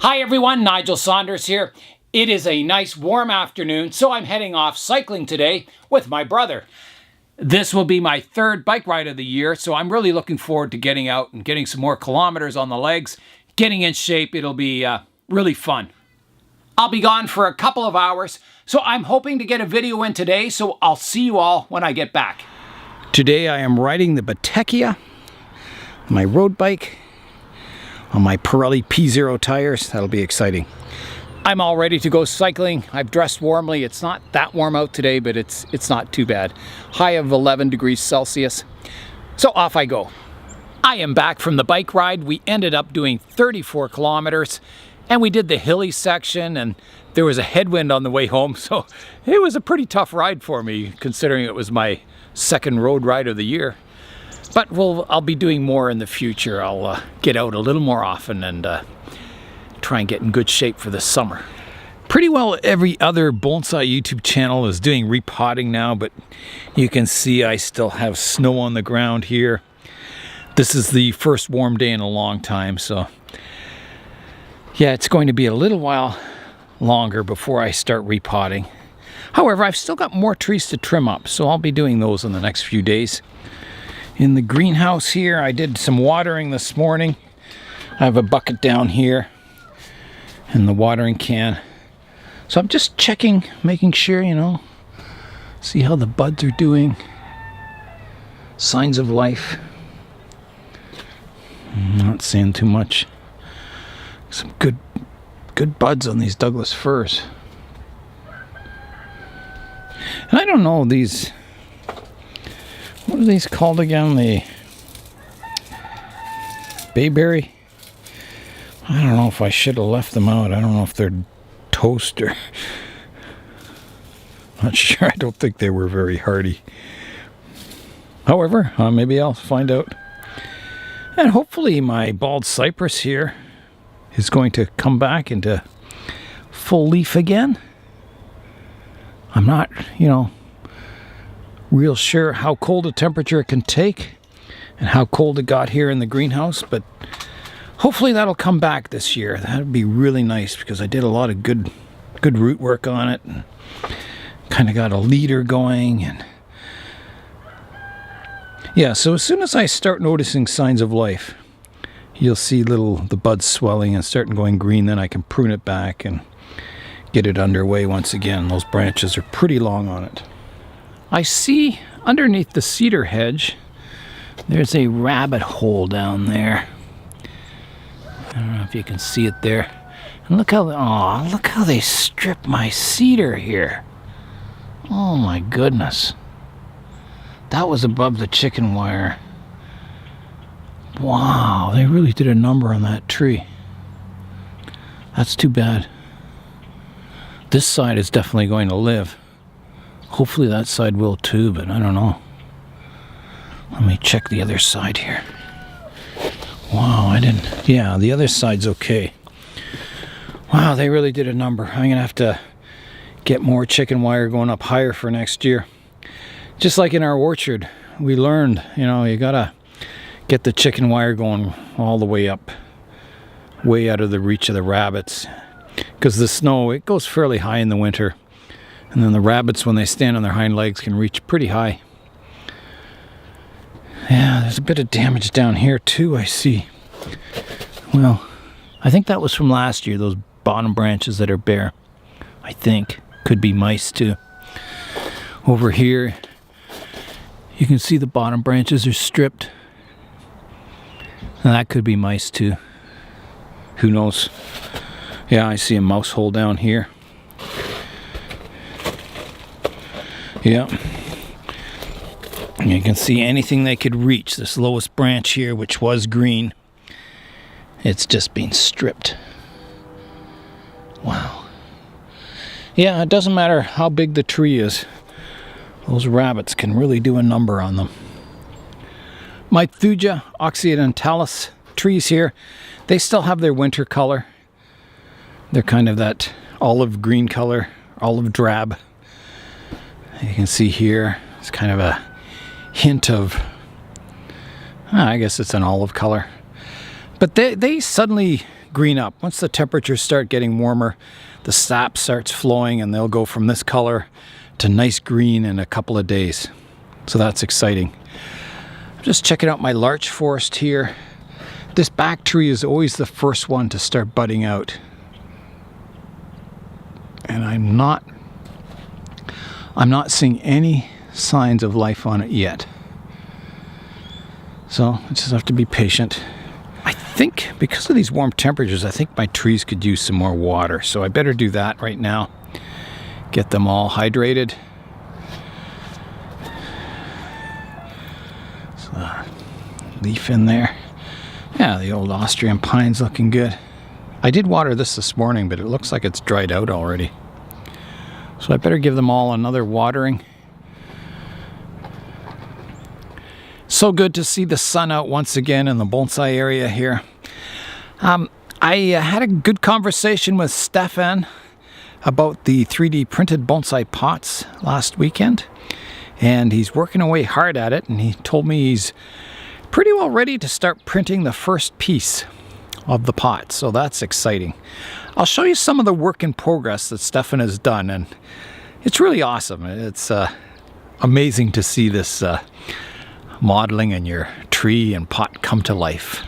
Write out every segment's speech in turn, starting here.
Hi everyone, Nigel Saunders here. It is a nice warm afternoon, so I'm heading off cycling today with my brother. This will be my third bike ride of the year, so I'm really looking forward to getting out and getting some more kilometers on the legs, getting in shape. It'll be really fun. I'll be gone for a couple of hours, so I'm hoping to get a video in today, so I'll see you all when I get back. Today I am riding the Batecchia, my road bike, on my Pirelli P0 tires. That'll be exciting. I'm all ready to go cycling. I've dressed warmly. It's not that warm out today, but it's not too bad. High of 11 degrees Celsius. So off I go. I am back from the bike ride. We ended up doing 34 kilometers and we did the hilly section, and there was a headwind on the way home, so it was a pretty tough ride for me considering it was my second road ride of the year. But I'll be doing more in the future. I'll get out a little more often and try and get in good shape for the summer. Pretty well every other Bonsai YouTube channel is doing repotting now, but you can see I still have snow on the ground here. This is the first warm day in a long time, so yeah, it's going to be a little while longer before I start repotting. However, I've still got more trees to trim up, so I'll be doing those in the next few days. In the greenhouse here, I did some watering this morning. I have a bucket down here and the watering can. So I'm just checking, making sure, see how the buds are doing. Signs of life. I'm not seeing too much. Some good buds on these Douglas firs. And I don't know, these, what are these called again? The bayberry? I don't know if I should have left them out. I don't know if they're toast or... Not sure. I don't think they were very hardy. However, maybe I'll find out. And hopefully my bald cypress here is going to come back into full leaf again. I'm not, real sure how cold a temperature it can take and how cold it got here in the greenhouse, but hopefully that'll come back this year. That'd be really nice because I did a lot of good root work on it and kind of got a leader going. And yeah, so as soon as I start noticing signs of life, you'll see the buds swelling and starting going green. Then I can prune it back and get it underway once again. Those branches are pretty long on it. I see underneath the cedar hedge, there's a rabbit hole down there. I don't know if you can see it there. And look how they strip my cedar here. Oh my goodness. That was above the chicken wire. Wow, they really did a number on that tree. That's too bad. This side is definitely going to live. Hopefully that side will too, but I don't know. Let me check the other side here. Wow, yeah, the other side's okay. Wow, they really did a number. I'm going to have to get more chicken wire going up higher for next year. Just like in our orchard, we learned, you got to get the chicken wire going all the way up, way out of the reach of the rabbits. Because the snow, it goes fairly high in the winter. And then the rabbits, when they stand on their hind legs, can reach pretty high. Yeah, there's a bit of damage down here too, I see. Well, I think that was from last year, those bottom branches that are bare. I think. Could be mice too. Over here, you can see the bottom branches are stripped. And that could be mice too. Who knows? Yeah, I see a mouse hole down here. Yeah. You can see anything they could reach. This lowest branch here, which was green, it's just been stripped. Wow. Yeah, it doesn't matter how big the tree is. Those rabbits can really do a number on them. My Thuja occidentalis trees here, they still have their winter color. They're kind of that olive green color, olive drab. You can see here, it's kind of a hint of, I guess it's an olive color. But they suddenly green up. Once the temperatures start getting warmer, the sap starts flowing and they'll go from this color to nice green in a couple of days. So that's exciting. I'm just checking out my larch forest here. This back tree is always the first one to start budding out. And I'm not seeing any signs of life on it yet. So I just have to be patient. I think because of these warm temperatures, I think my trees could use some more water. So I better do that right now. Get them all hydrated. So, leaf in there. Yeah, the old Austrian pine's looking good. I did water this morning, but it looks like it's dried out already. So I better give them all another watering. So good to see the sun out once again in the bonsai area here. I had a good conversation with Stephan about the 3D printed bonsai pots last weekend. And he's working away hard at it. And he told me he's pretty well ready to start printing the first piece of the pot. So that's exciting. I'll show you some of the work in progress that Stephan has done. And it's really awesome. It's amazing to see this modeling in your tree and pot come to life.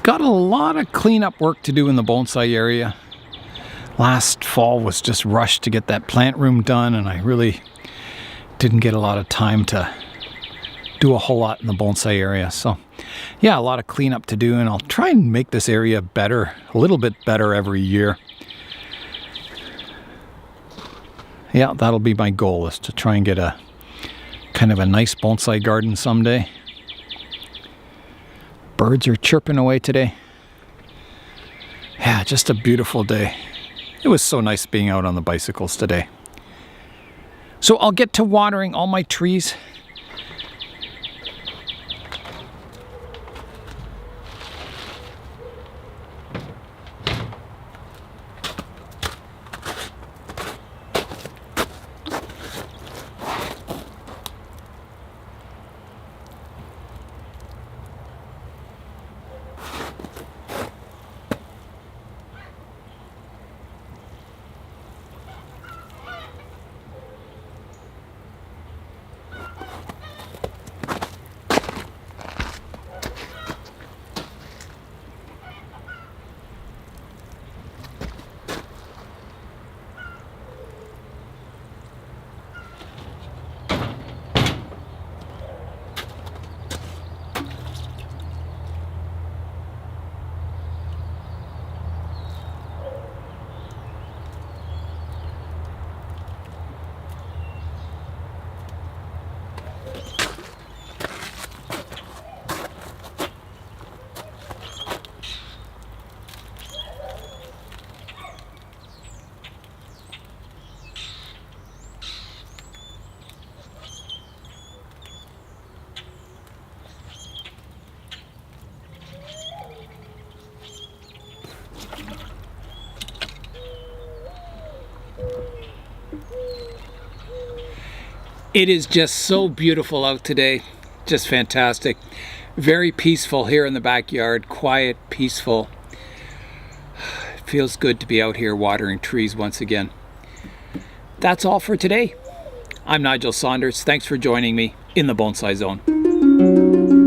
Got a lot of cleanup work to do in the bonsai area. Last fall was just rushed to get that plant room done, and I really didn't get a lot of time to do a whole lot in the bonsai area. So yeah, a lot of cleanup to do, and I'll try and make this area better, a little bit better every year. Yeah, that'll be my goal, is to try and get a kind of a nice bonsai garden someday. Birds are chirping away today. Yeah, just a beautiful day. It was so nice being out on the bicycles today. So I'll get to watering all my trees. It is just so beautiful out today, just fantastic. Very peaceful here in the backyard, quiet, peaceful. It feels good to be out here watering trees once again. That's all for today. I'm Nigel Saunders. Thanks for joining me in the Bonsai Zone.